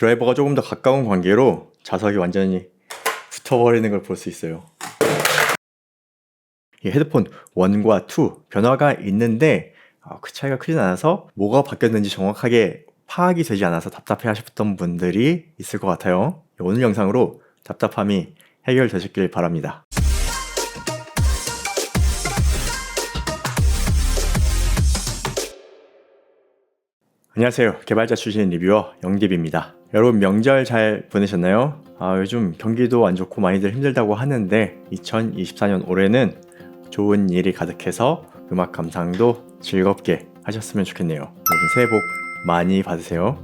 드라이버가 조금 더 가까운 관계로 자석이 완전히 붙어버리는 걸 볼 수 있어요. 이 헤드폰 1과 2 변화가 있는데 그 차이가 크진 않아서 뭐가 바뀌었는지 정확하게 파악이 되지 않아서 답답해 하셨던 분들이 있을 것 같아요. 오늘 영상으로 답답함이 해결되셨길 바랍니다. 안녕하세요. 개발자 출신 리뷰어 영딥입니다. 여러분 명절 잘 보내셨나요? 요즘 경기도 안 좋고 많이들 힘들다고 하는데 2024년 올해는 좋은 일이 가득해서 음악 감상도 즐겁게 하셨으면 좋겠네요. 여러분 새해 복 많이 받으세요.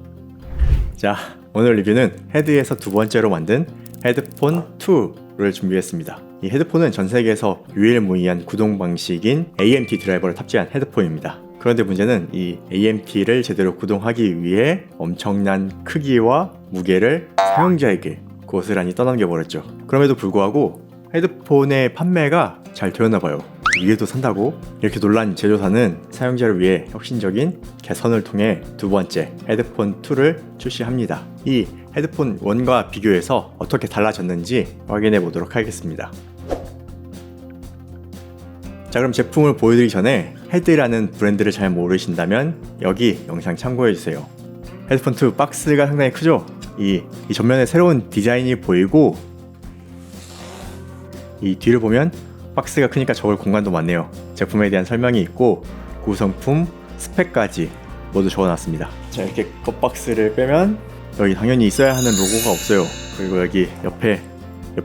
자, 오늘 리뷰는 헤드에서 두 번째로 만든 헤드폰 2를 준비했습니다. 이 헤드폰은 전 세계에서 유일무이한 구동 방식인 AMT 드라이버를 탑재한 헤드폰입니다. 그런데 문제는 이 AMT를 제대로 구동하기 위해 엄청난 크기와 무게를 사용자에게 고스란히 떠넘겨버렸죠. 그럼에도 불구하고 헤드폰의 판매가 잘 되었나봐요. 위에도 산다고? 이렇게 놀란 제조사는 사용자를 위해 혁신적인 개선을 통해 두 번째 헤드폰 2를 출시합니다. 이 헤드폰 1과 비교해서 어떻게 달라졌는지 확인해 보도록 하겠습니다. 자, 그럼 제품을 보여드리기 전에 헤드라는 브랜드를 잘 모르신다면 여기 영상 참고해주세요. 헤드폰 2 박스가 상당히 크죠? 이 전면에 새로운 디자인이 보이고 이 뒤를 보면 박스가 크니까 적을 공간도 많네요. 제품에 대한 설명이 있고 구성품, 스펙까지 모두 적어놨습니다. 자, 이렇게 겉박스를 빼면 여기 당연히 있어야 하는 로고가 없어요. 그리고 여기 옆에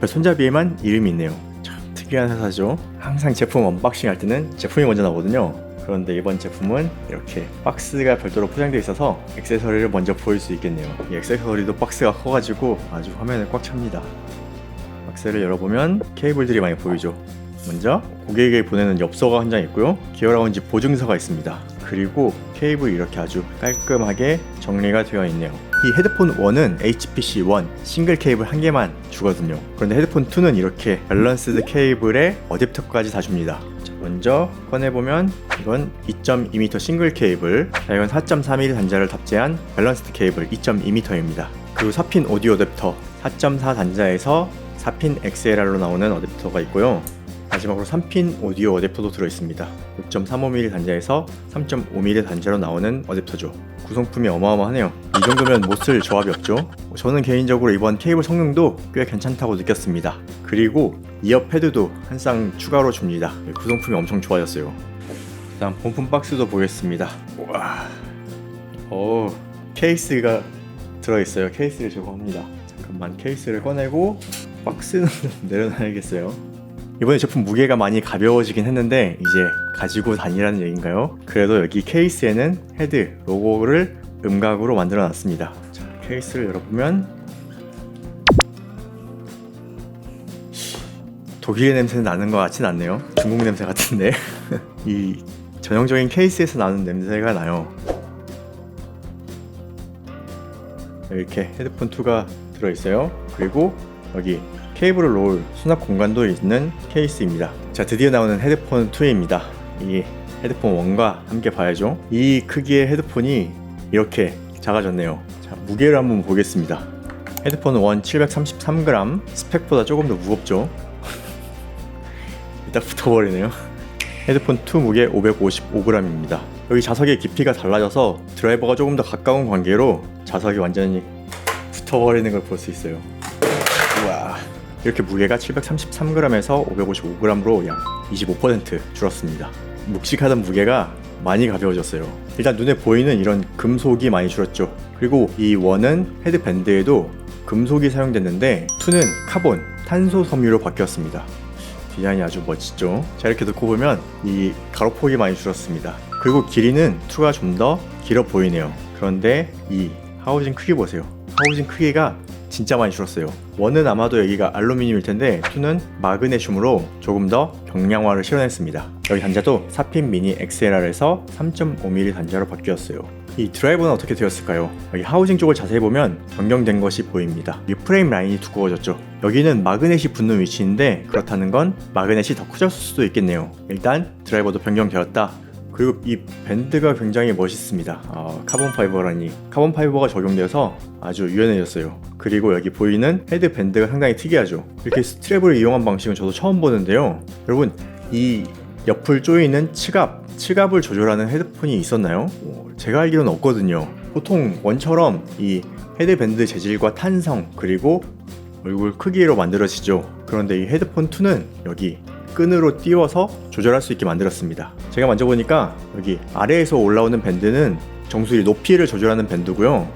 손잡이에만 이름이 있네요. 참 특이한 회사죠. 항상 제품 언박싱 할 때는 제품이 먼저 나오거든요. 그런데 이번 제품은 이렇게 박스가 별도로 포장되어 있어서 액세서리를 먼저 보일 수 있겠네요. 이 액세서리도 박스가 커가지고 아주 화면을 꽉 찹니다. 박스를 열어보면 케이블들이 많이 보이죠. 먼저 고객에게 보내는 엽서가 한 장 있고요. 기어라운지 보증서가 있습니다. 그리고 케이블이 이렇게 아주 깔끔하게 정리가 되어 있네요. 이 헤드폰 1은 HPC1 싱글 케이블 한 개만 주거든요. 그런데 헤드폰 2는 이렇게 밸런스드 케이블에 어댑터까지 다 줍니다. 자, 먼저 꺼내보면 이건 2.2m 싱글 케이블, 자, 이건 4.3mm 단자를 탑재한 밸런스드 케이블 2.2m입니다. 그리고 4핀 오디오 어댑터 4.4 단자에서 4핀 XLR로 나오는 어댑터가 있고요. 마지막으로 3핀 오디오 어댑터도 들어있습니다. 6.35mm 단자에서 3.5mm 단자로 나오는 어댑터죠. 구성품이 어마어마하네요. 이 정도면 못 쓸 조합이 없죠. 저는 개인적으로 이번 케이블 성능도 꽤 괜찮다고 느꼈습니다. 그리고 이어 패드도 한 쌍 추가로 줍니다. 구성품이 엄청 좋아졌어요. 다음 본품 박스도 보겠습니다. 우와, 케이스가 들어있어요. 케이스를 제공합니다. 잠깐만, 케이스를 꺼내고 박스는 내려놔야겠어요. 이번에 제품 무게가 많이 가벼워지긴 했는데 이제 가지고 다니라는 얘기인가요? 그래도 여기 케이스에는 헤드 로고를 음각으로 만들어 놨습니다. 자, 케이스를 열어보면 독일의 냄새는 나는 것 같진 않네요. 중국 냄새 같은데 이 전형적인 케이스에서 나는 냄새가 나요. 이렇게 헤드폰 2가 들어있어요. 그리고 여기 케이블을 놓을 수납 공간도 있는 케이스입니다. 자, 드디어 나오는 헤드폰 2입니다. 이 헤드폰 1과 함께 봐야죠. 이 크기의 헤드폰이 이렇게 작아졌네요. 자, 무게를 한번 보겠습니다. 헤드폰 1 733g, 스펙보다 조금 더 무겁죠. 일단 붙어버리네요. 헤드폰 2 무게 555g입니다. 여기 자석의 깊이가 달라져서 드라이버가 조금 더 가까운 관계로 자석이 완전히 붙어버리는 걸 볼 수 있어요. 우와, 이렇게 무게가 733g에서 555g로 약 25% 줄었습니다. 묵직하던 무게가 많이 가벼워졌어요. 일단 눈에 보이는 이런 금속이 많이 줄었죠. 그리고 이 1은 헤드밴드에도 금속이 사용됐는데 2는 카본, 탄소 섬유로 바뀌었습니다. 디자인이 아주 멋지죠. 자, 이렇게 놓고 보면 이 가로폭이 많이 줄었습니다. 그리고 길이는 2가 좀 더 길어 보이네요. 그런데 이 하우징 크기 보세요. 하우징 크기가 진짜 많이 줄었어요. 1은 아마도 여기가 알루미늄일 텐데 2는 마그네슘으로 조금 더 경량화를 실현했습니다. 여기 단자도 4핀 미니 XLR에서 3.5mm 단자로 바뀌었어요. 이 드라이버는 어떻게 되었을까요? 여기 하우징 쪽을 자세히 보면 변경된 것이 보입니다. 이 프레임 라인이 두꺼워졌죠. 여기는 마그넷이 붙는 위치인데 그렇다는 건 마그넷이 더 커졌을 수도 있겠네요. 일단 드라이버도 변경되었다. 그리고 이 밴드가 굉장히 멋있습니다. 카본 파이버라니. 카본 파이버가 적용되어서 아주 유연해졌어요. 그리고 여기 보이는 헤드 밴드가 상당히 특이하죠. 이렇게 스트랩을 이용한 방식은 저도 처음 보는데요. 여러분, 이 옆을 조이는 치갑을 조절하는 헤드폰이 있었나요? 제가 알기로는 없거든요. 보통 원처럼 이 헤드밴드 재질과 탄성 그리고 얼굴 크기로 만들어지죠. 그런데 이 헤드폰 2는 여기 끈으로 띄워서 조절할 수 있게 만들었습니다. 제가 만져보니까 여기 아래에서 올라오는 밴드는 정수리 높이를 조절하는 밴드고요.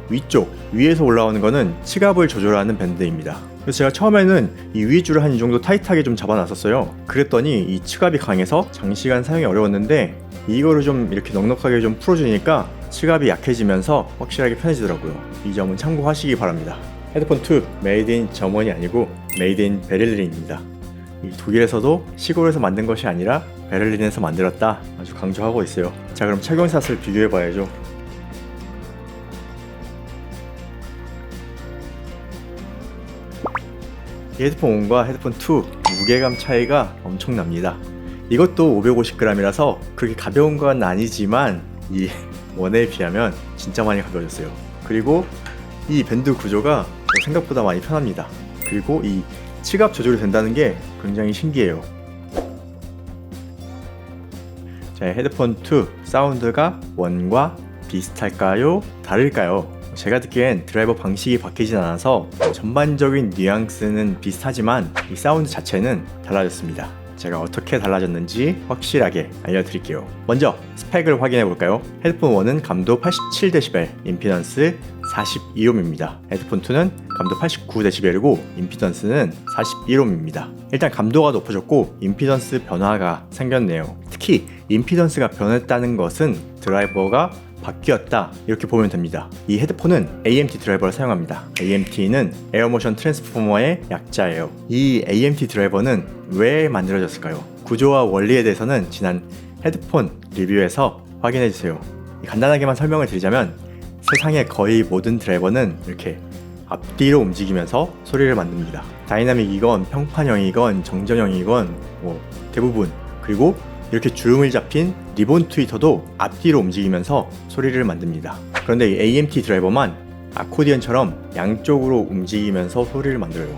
위에서 올라오는 거는 치갑을 조절하는 밴드입니다. 그래서 제가 처음에는 이 위 줄을 한 이 정도 타이트하게 좀 잡아놨었어요. 그랬더니 이 치갑이 강해서 장시간 사용이 어려웠는데 이거를 좀 이렇게 넉넉하게 좀 풀어주니까 치갑이 약해지면서 확실하게 편해지더라고요. 이 점은 참고하시기 바랍니다. 헤드폰 2 메이드 인 저머니 아니고 메이드 인 베를린입니다. 이 독일에서도 시골에서 만든 것이 아니라 베를린에서 만들었다 아주 강조하고 있어요. 자, 그럼 착용샷을 비교해 봐야죠. 이 헤드폰 1과 헤드폰 2 무게감 차이가 엄청납니다. 이것도 550g이라서 그렇게 가벼운 건 아니지만 이 원에 비하면 진짜 많이 가벼워졌어요. 그리고 이 밴드 구조가 생각보다 많이 편합니다. 그리고 이 치갑 조절이 된다는 게 굉장히 신기해요. 자, 헤드폰 2 사운드가 1과 비슷할까요? 다를까요? 제가 듣기엔 드라이버 방식이 바뀌진 않아서 전반적인 뉘앙스는 비슷하지만 이 사운드 자체는 달라졌습니다. 제가 어떻게 달라졌는지 확실하게 알려드릴게요. 먼저 스펙을 확인해 볼까요? 헤드폰 1은 감도 87dB, 임피던스 42옴입니다. 헤드폰 2는 감도 89dB이고 임피던스는 41옴입니다. 일단 감도가 높아졌고 임피던스 변화가 생겼네요. 특히 임피던스가 변했다는 것은 드라이버가 바뀌었다 이렇게 보면 됩니다. 이 헤드폰은 AMT 드라이버를 사용합니다. AMT는 에어모션 트랜스포머의 약자예요. 이 AMT 드라이버는 왜 만들어졌을까요? 구조와 원리에 대해서는 지난 헤드폰 리뷰에서 확인해주세요. 간단하게만 설명을 드리자면 세상의 거의 모든 드라이버는 이렇게 앞뒤로 움직이면서 소리를 만듭니다. 다이나믹이건 평판형이건 정전형이건 대부분, 그리고 이렇게 주름을 잡힌 리본 트위터도 앞뒤로 움직이면서 소리를 만듭니다. 그런데 이 AMT 드라이버만 아코디언처럼 양쪽으로 움직이면서 소리를 만들어요.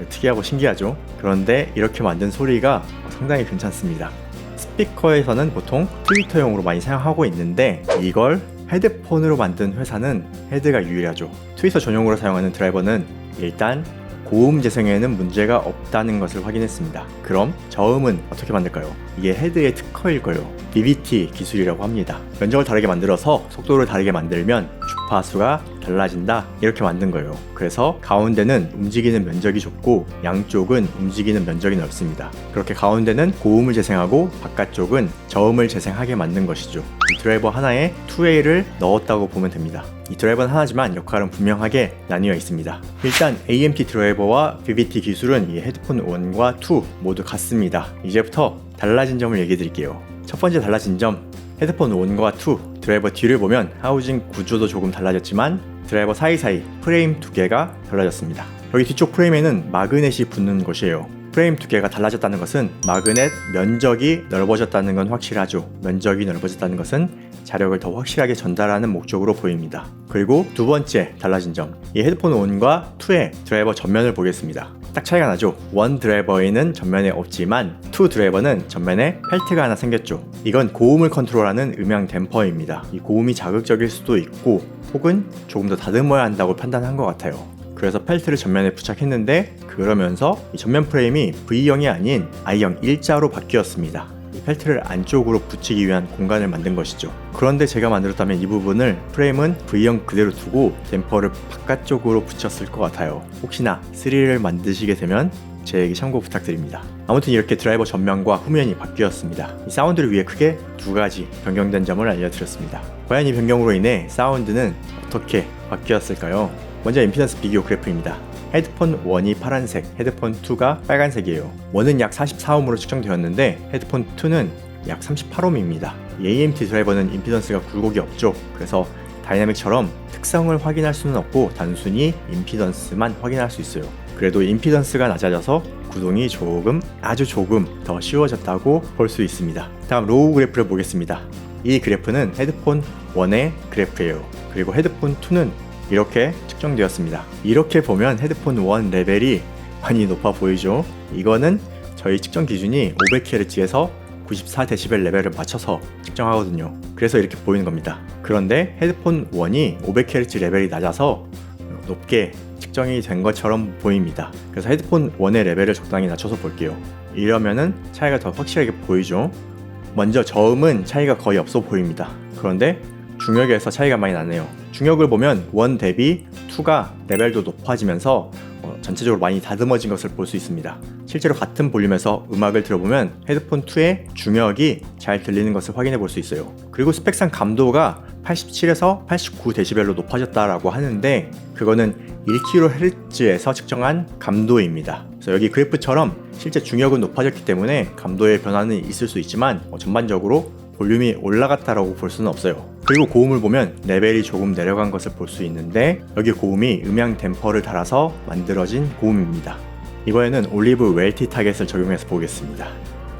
특이하고 신기하죠? 그런데 이렇게 만든 소리가 상당히 괜찮습니다. 스피커에서는 보통 트위터용으로 많이 사용하고 있는데 이걸 헤드폰으로 만든 회사는 헤드가 유일하죠. 트위터 전용으로 사용하는 드라이버는 일단 고음 재생에는 문제가 없다는 것을 확인했습니다. 그럼 저음은 어떻게 만들까요? 이게 헤드의 특허일 거예요. BBT 기술이라고 합니다. 면적을 다르게 만들어서 속도를 다르게 만들면 주파수가 달라진다 이렇게 만든 거예요. 그래서 가운데는 움직이는 면적이 좁고 양쪽은 움직이는 면적이 넓습니다. 그렇게 가운데는 고음을 재생하고 바깥쪽은 저음을 재생하게 만든 것이죠. 이 드라이버 하나에 2A를 넣었다고 보면 됩니다. 이 드라이버는 하나지만 역할은 분명하게 나뉘어 있습니다. 일단 AMT 드라이버와 BBT 기술은 이 헤드폰 1과 2 모두 같습니다. 이제부터 달라진 점을 얘기해 드릴게요. 첫 번째 달라진 점, 헤드폰 1과 2 드라이버 뒤를 보면 하우징 구조도 조금 달라졌지만 드라이버 사이사이 프레임 두 개가 달라졌습니다. 여기 뒤쪽 프레임에는 마그넷이 붙는 것이에요. 프레임 두 개가 달라졌다는 것은 마그넷 면적이 넓어졌다는 건 확실하죠. 면적이 넓어졌다는 것은 자력을 더 확실하게 전달하는 목적으로 보입니다. 그리고 두 번째 달라진 점, 이 헤드폰 1과 2의 드라이버 전면을 보겠습니다. 딱 차이가 나죠. 1 드라이버에는 전면에 없지만 2 드라이버는 전면에 펠트가 하나 생겼죠. 이건 고음을 컨트롤하는 음향 댐퍼입니다. 이 고음이 자극적일 수도 있고 혹은 조금 더 다듬어야 한다고 판단한 것 같아요. 그래서 펠트를 전면에 부착했는데 그러면서 이 전면 프레임이 V형이 아닌 I형 일자로 바뀌었습니다. 이 펠트를 안쪽으로 붙이기 위한 공간을 만든 것이죠. 그런데 제가 만들었다면 이 부분을 프레임은 V형 그대로 두고 댐퍼를 바깥쪽으로 붙였을 것 같아요. 혹시나 3를 만드시게 되면 제 얘기 참고 부탁드립니다. 아무튼 이렇게 드라이버 전면과 후면이 바뀌었습니다. 이 사운드를 위해 크게 두 가지 변경된 점을 알려드렸습니다. 과연 이 변경으로 인해 사운드는 어떻게 바뀌었을까요? 먼저 임피던스 비교 그래프입니다. 헤드폰 1이 파란색, 헤드폰 2가 빨간색이에요. 1은 약 44옴으로 측정되었는데 헤드폰 2는 약 38옴입니다. AMT 드라이버는 임피던스가 굴곡이 없죠. 그래서 다이나믹처럼 특성을 확인할 수는 없고 단순히 임피던스만 확인할 수 있어요. 그래도 임피던스가 낮아져서 구동이 조금, 아주 조금 더 쉬워졌다고 볼 수 있습니다. 다음 로우 그래프를 보겠습니다. 이 그래프는 헤드폰 1의 그래프예요. 그리고 헤드폰 2는 이렇게 측정되었습니다. 이렇게 보면 헤드폰 1 레벨이 많이 높아 보이죠? 이거는 저희 측정 기준이 500Hz에서 94dB 레벨을 맞춰서 측정하거든요. 그래서 이렇게 보이는 겁니다. 그런데 헤드폰 1이 500Hz 레벨이 낮아서 높게 측정이 된 것처럼 보입니다. 그래서 헤드폰 1의 레벨을 적당히 낮춰서 볼게요. 이러면은 차이가 더 확실하게 보이죠? 먼저 저음은 차이가 거의 없어 보입니다. 그런데 중역에서 차이가 많이 나네요. 중역을 보면 1 대비 2가 레벨도 높아지면서 전체적으로 많이 다듬어진 것을 볼 수 있습니다. 실제로 같은 볼륨에서 음악을 들어보면 헤드폰 2의 중역이 잘 들리는 것을 확인해 볼 수 있어요. 그리고 스펙상 감도가 87에서 89dB로 높아졌다라고 하는데 그거는 1kHz에서 측정한 감도입니다. 그래서 여기 그래프처럼 실제 중역은 높아졌기 때문에 감도의 변화는 있을 수 있지만 전반적으로 볼륨이 올라갔다라고 볼 수는 없어요. 그리고 고음을 보면 레벨이 조금 내려간 것을 볼 수 있는데 여기 고음이 음향 댐퍼를 달아서 만들어진 고음입니다. 이번에는 올리브 웰티 타겟을 적용해서 보겠습니다.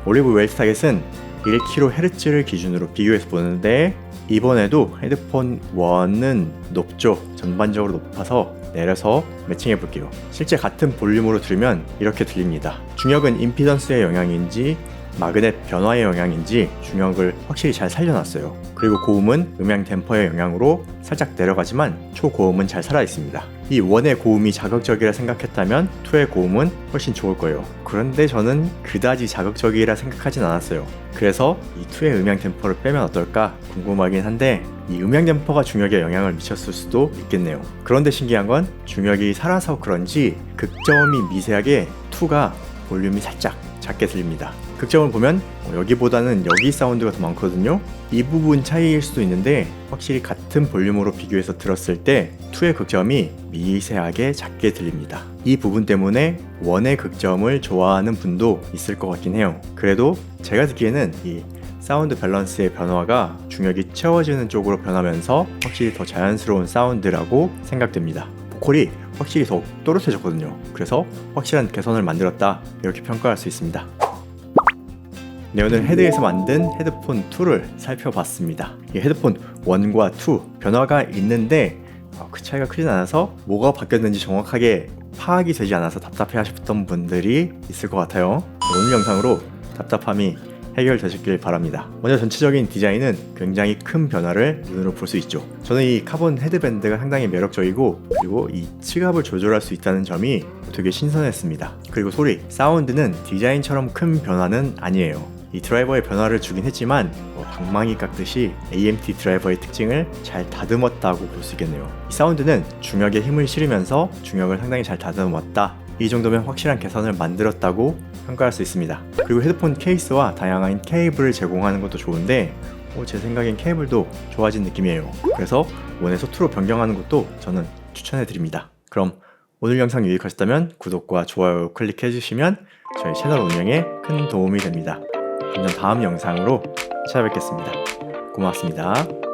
올리브 웰티 타겟은 1kHz를 기준으로 비교해서 보는데 이번에도 헤드폰 1은 높죠. 전반적으로 높아서 내려서 매칭해 볼게요. 실제 같은 볼륨으로 들으면 이렇게 들립니다. 중역은 임피던스의 영향인지 마그넷 변화의 영향인지 중역을 확실히 잘 살려놨어요. 그리고 고음은 음향 댐퍼의 영향으로 살짝 내려가지만 초고음은 잘 살아있습니다. 이 1의 고음이 자극적이라 생각했다면 2의 고음은 훨씬 좋을 거예요. 그런데 저는 그다지 자극적이라 생각하진 않았어요. 그래서 이 2의 음향 댐퍼를 빼면 어떨까 궁금하긴 한데 이 음향 댐퍼가 중역에 영향을 미쳤을 수도 있겠네요. 그런데 신기한 건 중역이 살아서 그런지 극저음이 미세하게 2가 볼륨이 살짝 작게 들립니다. 극점을 보면 여기보다는 여기 사운드가 더 많거든요. 이 부분 차이일 수도 있는데 확실히 같은 볼륨으로 비교해서 들었을 때 2의 극점이 미세하게 작게 들립니다. 이 부분 때문에 1의 극점을 좋아하는 분도 있을 것 같긴 해요. 그래도 제가 듣기에는 이 사운드 밸런스의 변화가 중역이 채워지는 쪽으로 변하면서 확실히 더 자연스러운 사운드라고 생각됩니다. 보컬이 확실히 더 또렷해졌거든요. 그래서 확실한 개선을 만들었다 이렇게 평가할 수 있습니다. 네, 오늘 헤드에서 만든 헤드폰 2를 살펴봤습니다. 이 헤드폰 1과 2 변화가 있는데 그 차이가 크진 않아서 뭐가 바뀌었는지 정확하게 파악이 되지 않아서 답답해 하셨던 분들이 있을 것 같아요. 오늘 영상으로 답답함이 해결되셨길 바랍니다. 먼저 전체적인 디자인은 굉장히 큰 변화를 눈으로 볼 수 있죠. 저는 이 카본 헤드밴드가 상당히 매력적이고 그리고 이 치갑을 조절할 수 있다는 점이 되게 신선했습니다. 그리고 소리, 사운드는 디자인처럼 큰 변화는 아니에요. 이 드라이버의 변화를 주긴 했지만 방망이 깎듯이 AMT 드라이버의 특징을 잘 다듬었다고 볼 수 있겠네요. 이 사운드는 중역에 힘을 실으면서 중역을 상당히 잘 다듬었다. 이 정도면 확실한 개선을 만들었다고 평가할 수 있습니다. 그리고 헤드폰 케이스와 다양한 케이블을 제공하는 것도 좋은데 제 생각엔 케이블도 좋아진 느낌이에요. 그래서 1에서 2로 변경하는 것도 저는 추천해 드립니다. 그럼 오늘 영상 유익하셨다면 구독과 좋아요 클릭해 주시면 저희 채널 운영에 큰 도움이 됩니다. 그럼 다음 영상으로 찾아뵙겠습니다. 고맙습니다.